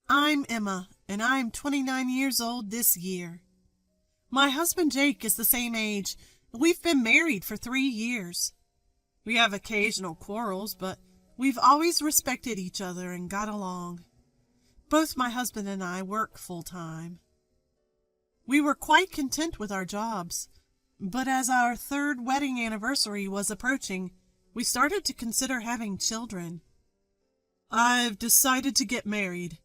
I'm Emma, and I'm 29 years old this year. My husband Jake is the same age. We've been married for 3 years. We have occasional quarrels, but we've always respected each other and got along. Both my husband and I work full-time. We were quite content with our jobs, but as our third wedding anniversary was approaching, we started to consider having children. I've decided to get married.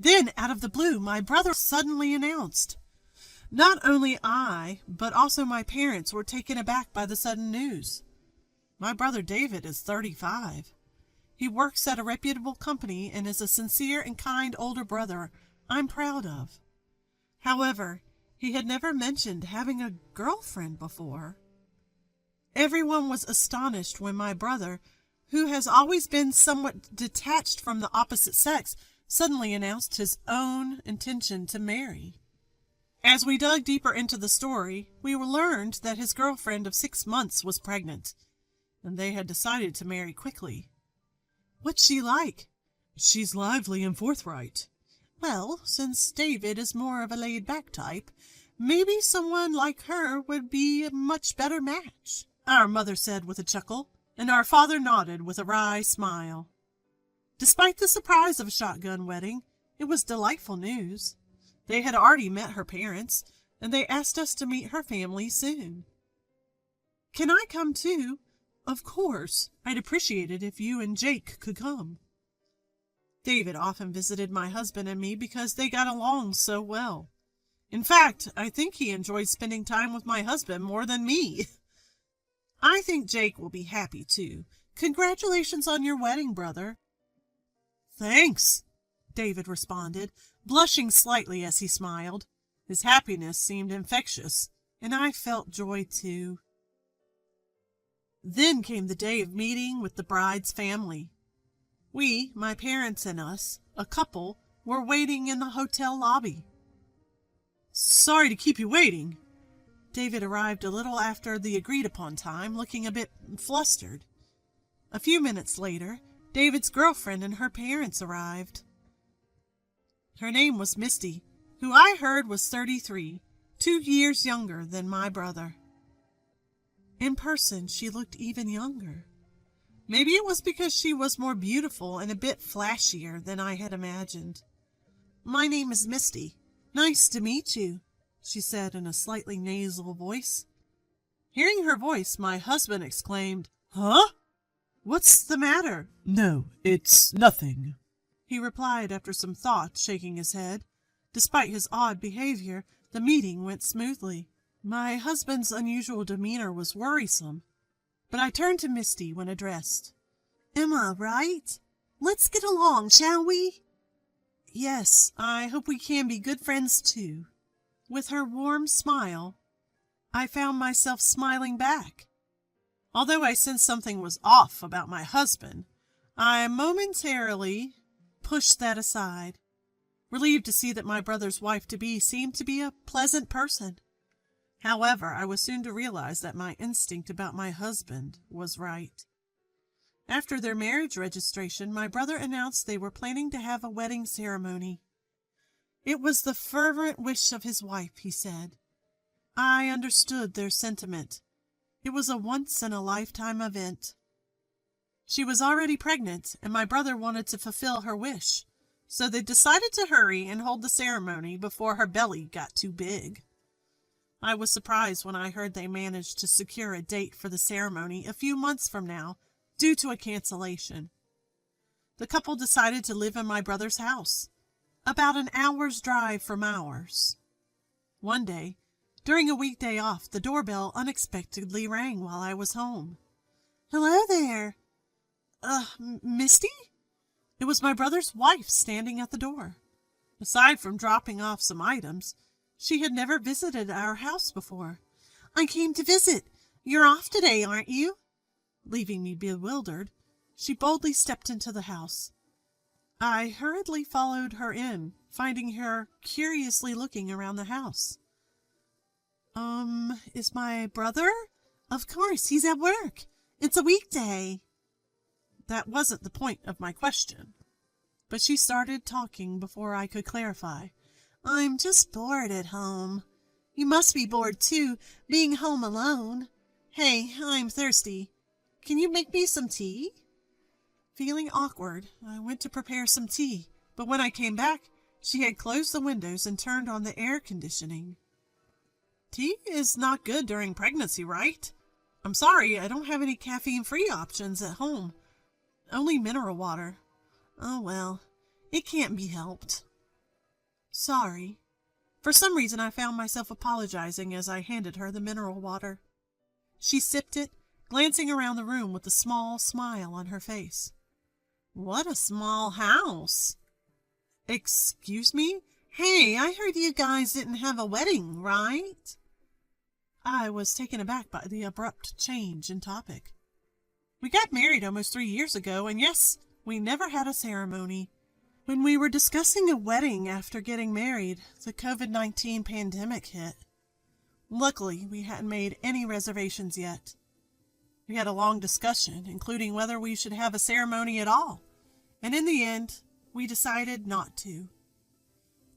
Then, out of the blue, my brother suddenly announced. Not only I, but also my parents were taken aback by the sudden news. My brother David is 35. He works at a reputable company and is a sincere and kind older brother I'm proud of. However, he had never mentioned having a girlfriend before. Everyone was astonished when my brother, who has always been somewhat detached from the opposite sex, suddenly announced his own intention to marry. As we dug deeper into the story, we learned that his girlfriend of 6 months was pregnant, and they had decided to marry quickly. What's she like? She's lively and forthright. Well, since David is more of a laid-back type, maybe someone like her would be a much better match, our mother said with a chuckle, and our father nodded with a wry smile. Despite the surprise of a shotgun wedding, it was delightful news. They had already met her parents, and they asked us to meet her family soon. Can I come too? Of course. I'd appreciate it if you and Jake could come. David often visited my husband and me because they got along so well. In fact, I think he enjoyed spending time with my husband more than me. I think Jake will be happy too. Congratulations on your wedding, brother. Thanks, David responded, blushing slightly as he smiled. His happiness seemed infectious, and I felt joy too. Then came the day of meeting with the bride's family. We, my parents and us, a couple, were waiting in the hotel lobby. Sorry to keep you waiting. David arrived a little after the agreed-upon time, looking a bit flustered. A few minutes later, David's girlfriend and her parents arrived. Her name was Misty, who I heard was 33, 2 years younger than my brother. In person, she looked even younger. Maybe it was because she was more beautiful and a bit flashier than I had imagined. My name is Misty. Nice to meet you, she said in a slightly nasal voice. Hearing her voice, my husband exclaimed, Huh? What's the matter? No, it's nothing, he replied after some thought, shaking his head. Despite his odd behavior, the meeting went smoothly. My husband's unusual demeanor was worrisome, but I turned to Misty when addressed. Emma, right? Let's get along, shall we? Yes, I hope we can be good friends too. With her warm smile, I found myself smiling back. Although I sensed something was off about my husband, I momentarily pushed that aside, relieved to see that my brother's wife-to-be seemed to be a pleasant person. However, I was soon to realize that my instinct about my husband was right. After their marriage registration, my brother announced they were planning to have a wedding ceremony. It was the fervent wish of his wife, he said. I understood their sentiment. It was a once-in-a-lifetime event. She was already pregnant, and my brother wanted to fulfill her wish, so they decided to hurry and hold the ceremony before her belly got too big. I was surprised when I heard they managed to secure a date for the ceremony a few months from now, due to a cancellation. The couple decided to live in my brother's house, about an hour's drive from ours. One day, during a weekday off, the doorbell unexpectedly rang while I was home. Hello there. Misty? It was my brother's wife standing at the door. Aside from dropping off some items, she had never visited our house before. I came to visit. You're off today, aren't you? Leaving me bewildered, she boldly stepped into the house. I hurriedly followed her in, finding her curiously looking around the house. Is my brother? Of course, he's at work. It's a weekday. That wasn't the point of my question. But she started talking before I could clarify. I'm just bored at home. You must be bored too, being home alone. Hey, I'm thirsty. Can you make me some tea? Feeling awkward, I went to prepare some tea, but when I came back, she had closed the windows and turned on the air conditioning. Tea is not good during pregnancy, right? I'm sorry, I don't have any caffeine-free options at home. Only mineral water. Oh well, it can't be helped. Sorry. For some reason I found myself apologizing as I handed her the mineral water. She sipped it, glancing around the room with a small smile on her face. What a small house. Excuse me? Hey, I heard you guys didn't have a wedding, right? I was taken aback by the abrupt change in topic. We got married almost 3 years ago, and yes, we never had a ceremony. When we were discussing a wedding after getting married, the COVID-19 pandemic hit. Luckily, we hadn't made any reservations yet. We had a long discussion, including whether we should have a ceremony at all, and in the end, we decided not to.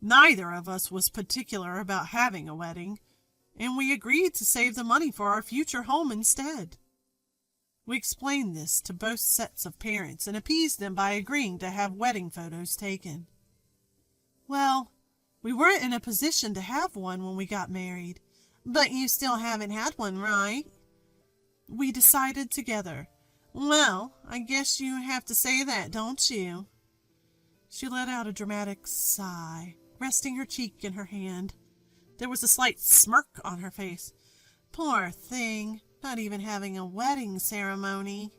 Neither of us was particular about having a wedding, and we agreed to save the money for our future home instead. We explained this to both sets of parents and appeased them by agreeing to have wedding photos taken. Well, we weren't in a position to have one when we got married, but you still haven't had one, right? We decided together. Well, I guess you have to say that, don't you? She let out a dramatic sigh, resting her cheek in her hand. There was a slight smirk on her face. Poor thing, not even having a wedding ceremony.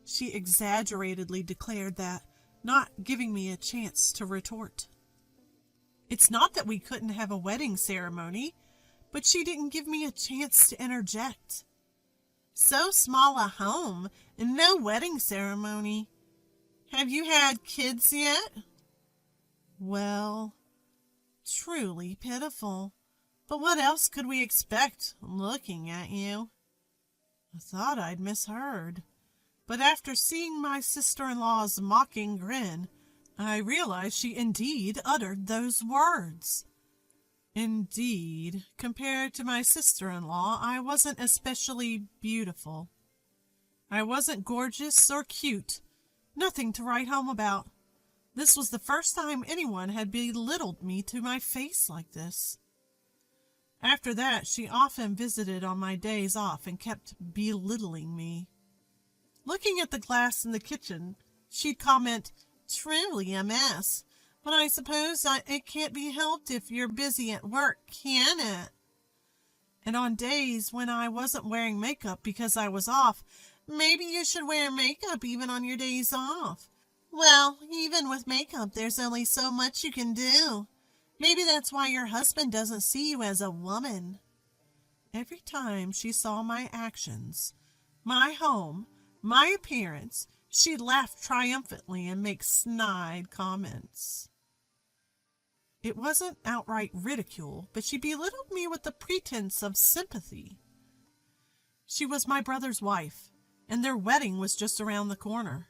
She exaggeratedly declared that, not giving me a chance to retort. It's not that we couldn't have a wedding ceremony, but she didn't give me a chance to interject. So small a home and no wedding ceremony. Have you had kids yet? Well, truly pitiful. But what else could we expect, looking at you? I thought I'd misheard. But after seeing my sister-in-law's mocking grin, I realized she indeed uttered those words. Indeed, compared to my sister-in-law, I wasn't especially beautiful. I wasn't gorgeous or cute, nothing to write home about. This was the first time anyone had belittled me to my face like this. After that, she often visited on my days off and kept belittling me. Looking at the glass in the kitchen, she'd comment, "Truly a mess. But I suppose it can't be helped if you're busy at work, can it?" And on days when I wasn't wearing makeup because I was off, "Maybe you should wear makeup even on your days off." Well, even with makeup, there's only so much you can do. Maybe that's why your husband doesn't see you as a woman. Every time she saw my actions, my home, my appearance, she'd laugh triumphantly and make snide comments. It wasn't outright ridicule, but she belittled me with the pretense of sympathy. She was my brother's wife, and their wedding was just around the corner.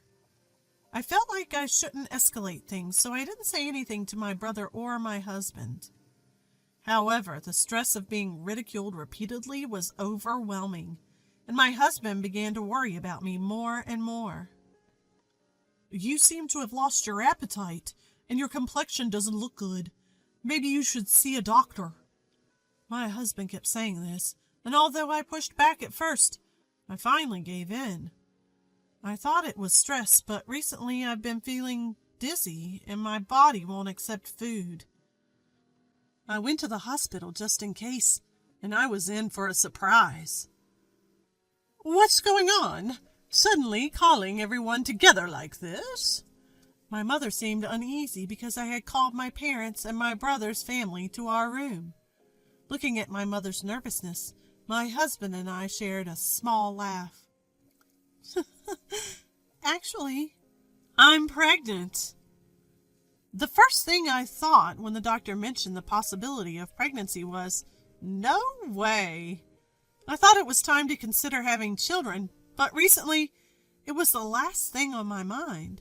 I felt like I shouldn't escalate things, so I didn't say anything to my brother or my husband. However, the stress of being ridiculed repeatedly was overwhelming, and my husband began to worry about me more and more. "You seem to have lost your appetite, and your complexion doesn't look good. Maybe you should see a doctor." My husband kept saying this, and although I pushed back at first, I finally gave in. I thought it was stress, but recently I've been feeling dizzy and my body won't accept food. I went to the hospital just in case, and I was in for a surprise. "What's going on? Suddenly calling everyone together like this?" My mother seemed uneasy because I had called my parents and my brother's family to our room. Looking at my mother's nervousness, my husband and I shared a small laugh. "Actually, I'm pregnant." The first thing I thought when the doctor mentioned the possibility of pregnancy was, "No way." I thought it was time to consider having children, but recently it was the last thing on my mind.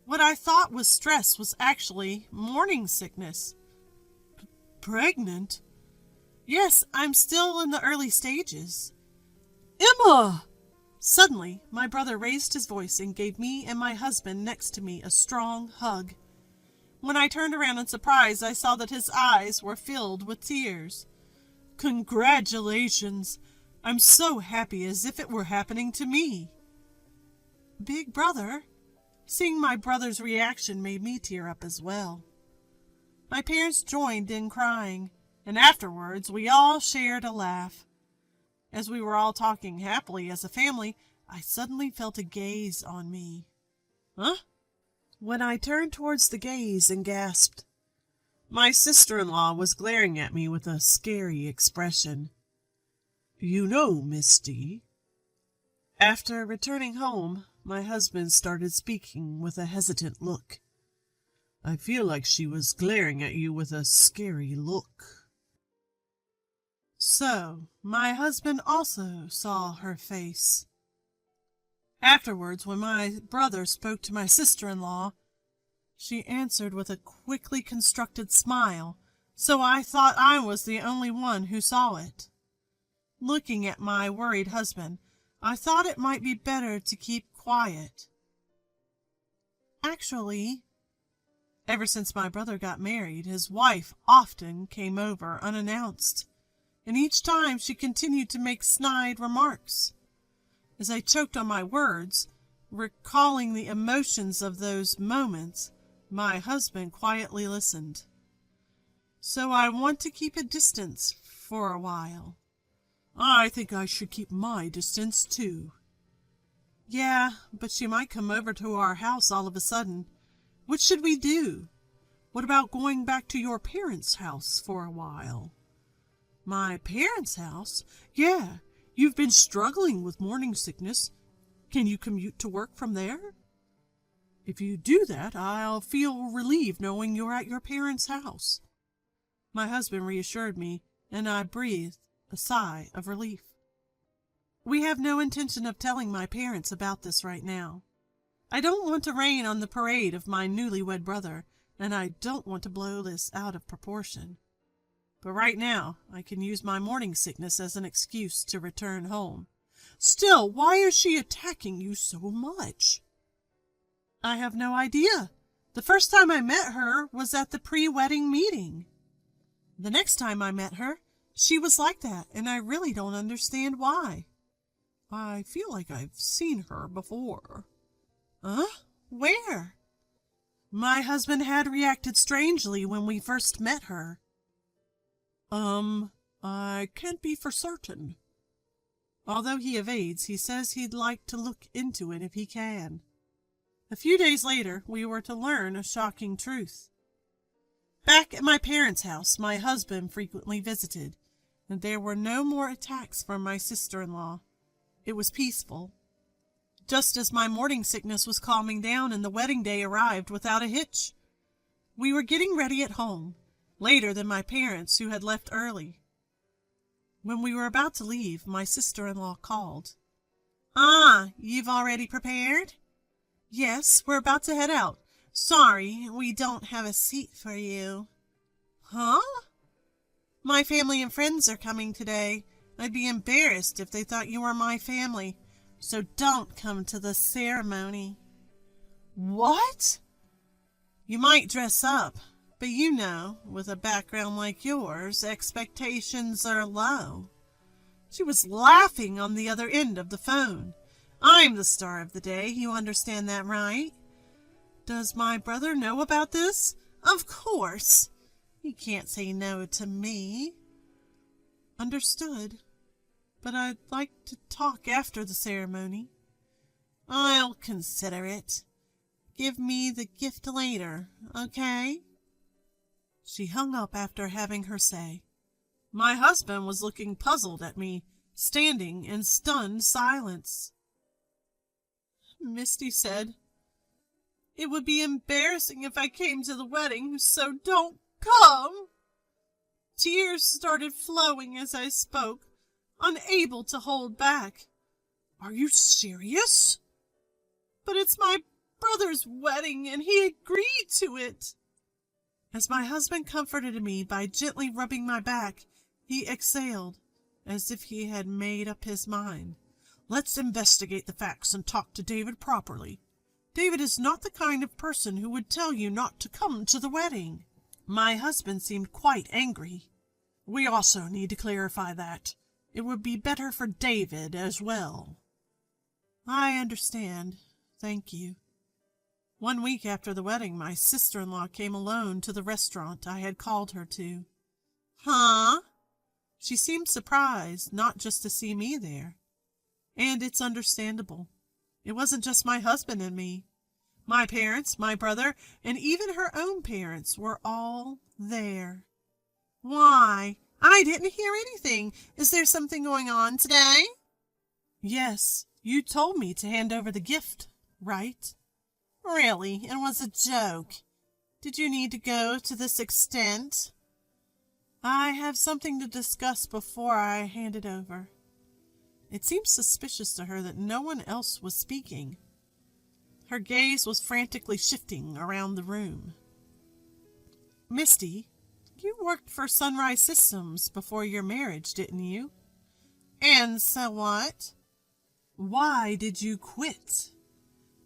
What I thought was stress was actually morning sickness. Pregnant? Yes, I'm still in the early stages. Emma! Suddenly, my brother raised his voice and gave me and my husband next to me a strong hug. When I turned around in surprise, I saw that his eyes were filled with tears. Congratulations! I'm so happy, as if it were happening to me. Big brother? Seeing my brother's reaction made me tear up as well. My parents joined in crying, and afterwards we all shared a laugh. As we were all talking happily as a family, I suddenly felt a gaze on me. Huh? When I turned towards the gaze and gasped, my sister-in-law was glaring at me with a scary expression. You know, Misty. After returning home, my husband started speaking with a hesitant look. I feel like she was glaring at you with a scary look. So, my husband also saw her face. Afterwards, when my brother spoke to my sister-in-law, she answered with a quickly constructed smile, so I thought I was the only one who saw it. Looking at my worried husband, I thought it might be better to keep quiet. Actually, ever since my brother got married, his wife often came over unannounced, and each time she continued to make snide remarks. As I choked on my words, recalling the emotions of those moments, my husband quietly listened. So I want to keep a distance for a while. I think I should keep my distance, too. Yeah, but she might come over to our house all of a sudden. What should we do? What about going back to your parents' house for a while? My parents' house? Yeah, you've been struggling with morning sickness. Can you commute to work from there? If you do that, I'll feel relieved knowing you're at your parents' house. My husband reassured me, and I breathed a sigh of relief. We have no intention of telling my parents about this right now. I don't want to rain on the parade of my newlywed brother, and I don't want to blow this out of proportion. But right now, I can use my morning sickness as an excuse to return home. Still, why is she attacking you so much? I have no idea. The first time I met her was at the pre-wedding meeting. The next time I met her, she was like that, and I really don't understand why. I feel like I've seen her before. Huh? Where? My husband had reacted strangely when we first met her. I can't be for certain. Although he evades, he says he'd like to look into it if he can. A few days later, we were to learn a shocking truth. Back at my parents' house, my husband frequently visited, and there were no more attacks from my sister-in-law. It was peaceful. Just as my morning sickness was calming down and the wedding day arrived without a hitch. We were getting ready at home, later than my parents, who had left early. When we were about to leave, my sister-in-law called. Ah, you've already prepared? Yes, we're about to head out. Sorry, we don't have a seat for you. Huh? My family and friends are coming today. I'd be embarrassed if they thought you were my family, so don't come to the ceremony. What? You might dress up, but you know, with a background like yours, expectations are low. She was laughing on the other end of the phone. I'm the star of the day, you understand that, right? Does my brother know about this? Of course. He can't say no to me. Understood. But I'd like to talk after the ceremony. I'll consider it. Give me the gift later, okay? She hung up after having her say. My husband was looking puzzled at me, standing in stunned silence. Misty said, "It would be embarrassing if I came to the wedding, so don't come." Tears started flowing as I spoke, unable to hold back. Are you serious? But it's my brother's wedding, and he agreed to it." As my husband comforted me by gently rubbing my back, he exhaled, as if he had made up his mind. "Let's investigate the facts and talk to David properly. David is not the kind of person who would tell you not to come to the wedding." My husband seemed quite angry. "We also need to clarify that. It would be better for David as well." "I understand. Thank you." 1 week after the wedding, my sister-in-law came alone to the restaurant I had called her to. "Huh?" She seemed surprised, not just to see me there. And it's understandable. It wasn't just my husband and me. My parents, my brother, and even her own parents were all there. "Why? I didn't hear anything. Is there something going on today?" "Yes, you told me to hand over the gift, right?" "Really? It was a joke. Did you need to go to this extent?" "I have something to discuss before I hand it over." It seemed suspicious to her that no one else was speaking. Her gaze was frantically shifting around the room. "Misty, you worked for Sunrise Systems before your marriage, didn't you?" "And so what?" "Why did you quit?"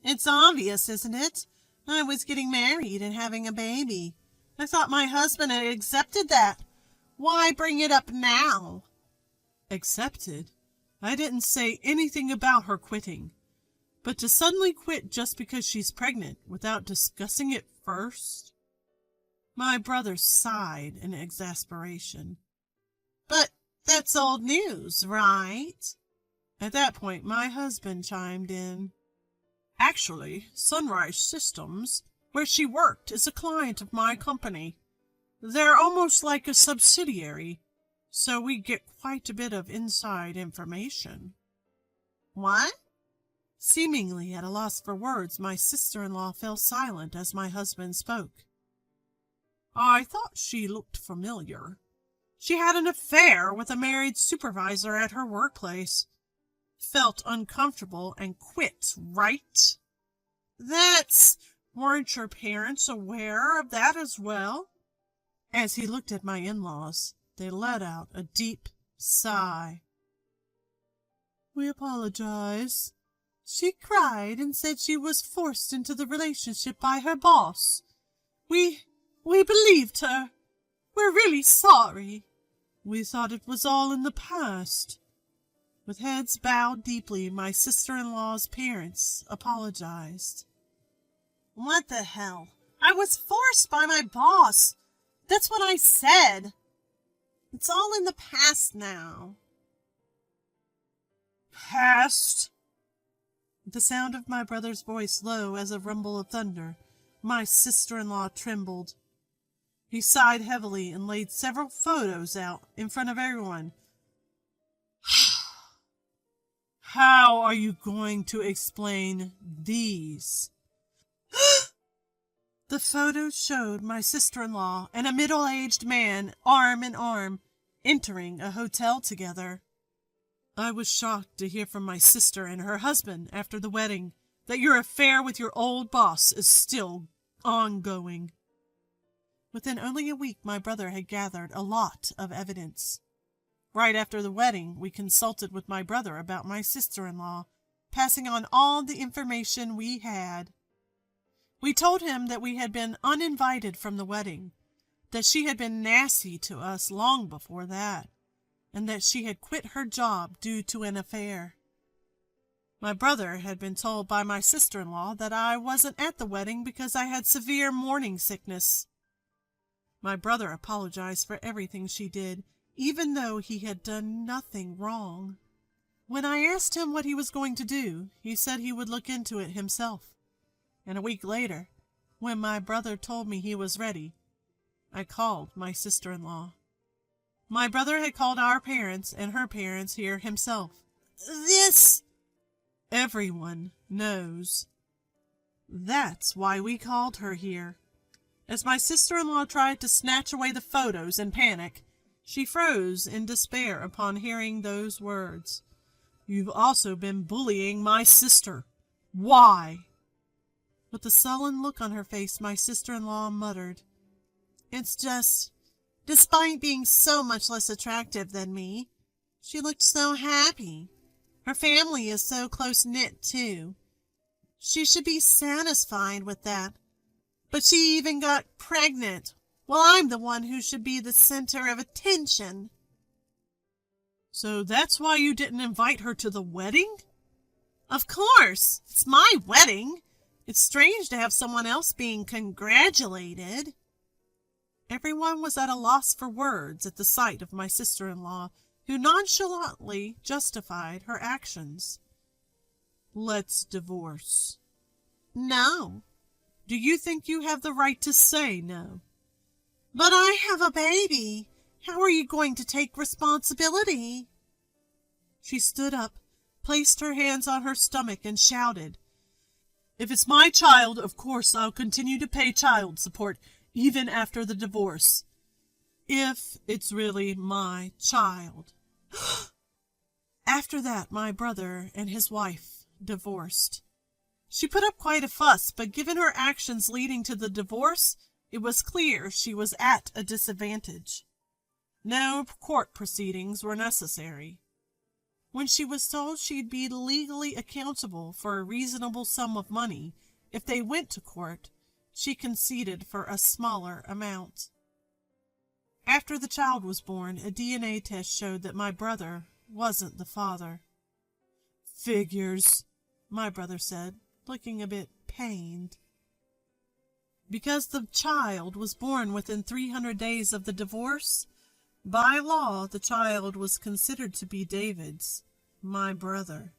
"It's obvious, isn't it? I was getting married and having a baby. I thought my husband had accepted that. Why bring it up now?" "Accepted? I didn't say anything about her quitting. But to suddenly quit just because she's pregnant without discussing it first?" My brother sighed in exasperation. "But that's old news, right?" At that point, my husband chimed in. "Actually, Sunrise Systems, where she worked, is a client of my company. They're almost like a subsidiary, so we get quite a bit of inside information." "What?" Seemingly at a loss for words, my sister-in-law fell silent as my husband spoke. "I thought she looked familiar. She had an affair with a married supervisor at her workplace. Felt uncomfortable and quit, right?" Weren't your parents aware of that as well?" As he looked at my in-laws, they let out a deep sigh. "We apologize. She cried and said she was forced into the relationship by her boss. We believed her. We're really sorry. We thought it was all in the past." With heads bowed deeply, my sister-in-law's parents apologized. "What the hell? I was forced by my boss. That's what I said. It's all in the past now." "Past?" The sound of my brother's voice low as a rumble of thunder. My sister-in-law trembled. He sighed heavily and laid several photos out in front of everyone. "How are you going to explain these?" The photos showed my sister-in-law and a middle-aged man, arm in arm, entering a hotel together. I was shocked to hear from my sister and her husband after the wedding that your affair with your old boss is still ongoing. Within only a week, my brother had gathered a lot of evidence. Right after the wedding, we consulted with my brother about my sister-in-law, passing on all the information we had. We told him that we had been uninvited from the wedding, that she had been nasty to us long before that, and that she had quit her job due to an affair. My brother had been told by my sister-in-law that I wasn't at the wedding because I had severe morning sickness. My brother apologized for everything she did, even though he had done nothing wrong. When I asked him what he was going to do, he said he would look into it himself. And a week later, when my brother told me he was ready, I called my sister-in-law. My brother had called our parents and her parents here himself. Everyone knows. That's why we called her here. As my sister-in-law tried to snatch away the photos in panic, she froze in despair upon hearing those words. "You've also been bullying my sister. Why?" With a sullen look on her face, my sister-in-law muttered, "It's just, despite being so much less attractive than me, she looked so happy. Her family is so close-knit, too. She should be satisfied with that. But she even got pregnant, while I'm the one who should be the center of attention." "So that's why you didn't invite her to the wedding?" "Of course. It's my wedding. It's strange to have someone else being congratulated." Everyone was at a loss for words at the sight of my sister-in-law, who nonchalantly justified her actions. "Let's divorce." "No." "Do you think you have the right to say no?" "But I have a baby. How are you going to take responsibility?" She stood up, placed her hands on her stomach, and shouted, "If it's my child, of course I'll continue to pay child support even after the divorce. If it's really my child." After that, my brother and his wife divorced. She put up quite a fuss, but given her actions leading to the divorce, it was clear she was at a disadvantage. No court proceedings were necessary. When she was told she'd be legally accountable for a reasonable sum of money if they went to court, she conceded for a smaller amount. After the child was born, a DNA test showed that my brother wasn't the father. "Figures," my brother said, looking a bit pained. Because the child was born within 300 days of the divorce, by law the child was considered to be David's, my brother.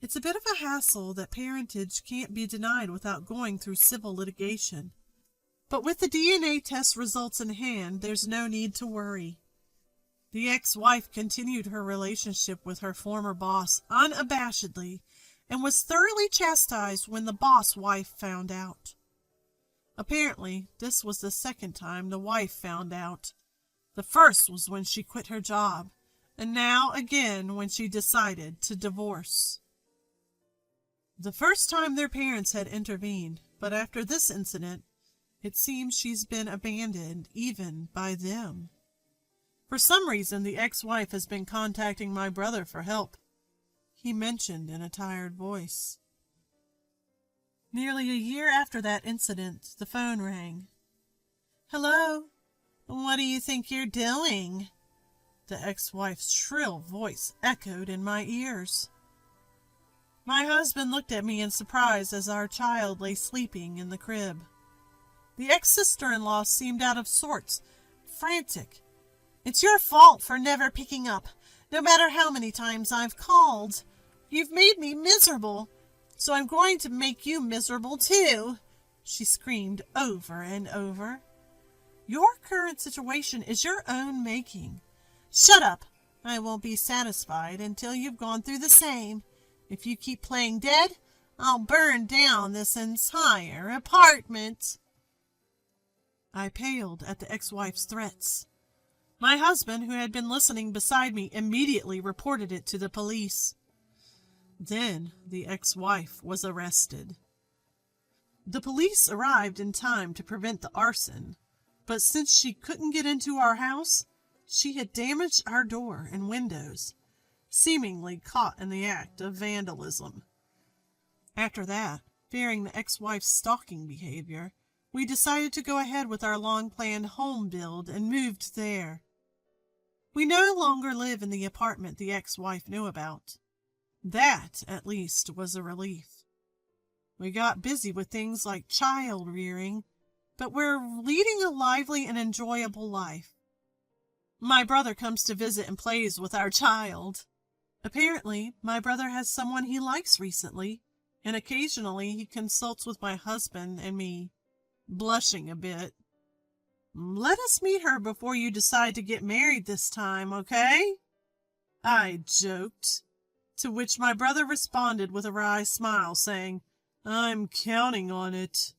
It's a bit of a hassle that parentage can't be denied without going through civil litigation. But with the DNA test results in hand, there's no need to worry. The ex-wife continued her relationship with her former boss unabashedly and was thoroughly chastised when the boss wife found out. Apparently, this was the second time the wife found out. The first was when she quit her job, and now again when she decided to divorce. The first time their parents had intervened, but after this incident, it seems she's been abandoned even by them. For some reason, the ex-wife has been contacting my brother for help, he mentioned in a tired voice. Nearly a year after that incident, the phone rang. "Hello? What do you think you're doing?" The ex-wife's shrill voice echoed in my ears. My husband looked at me in surprise as our child lay sleeping in the crib. The ex-sister-in-law seemed out of sorts, frantic. "It's your fault for never picking up, no matter how many times I've called. You've made me miserable, so I'm going to make you miserable too," she screamed over and over. "Your current situation is your own making. Shut up. I won't be satisfied until you've gone through the same. If you keep playing dead, I'll burn down this entire apartment." I paled at the ex-wife's threats. My husband, who had been listening beside me, immediately reported it to the police. Then the ex-wife was arrested. The police arrived in time to prevent the arson, but since she couldn't get into our house, she had damaged our door and windows, seemingly caught in the act of vandalism. After that, fearing the ex-wife's stalking behavior, we decided to go ahead with our long-planned home build and moved there. We no longer live in the apartment the ex-wife knew about. That, at least, was a relief. We got busy with things like child rearing, but we're leading a lively and enjoyable life. My brother comes to visit and plays with our child. Apparently, my brother has someone he likes recently, and occasionally he consults with my husband and me, blushing a bit. "Let us meet her before you decide to get married this time, okay?" I joked, to which my brother responded with a wry smile, saying, "I'm counting on it."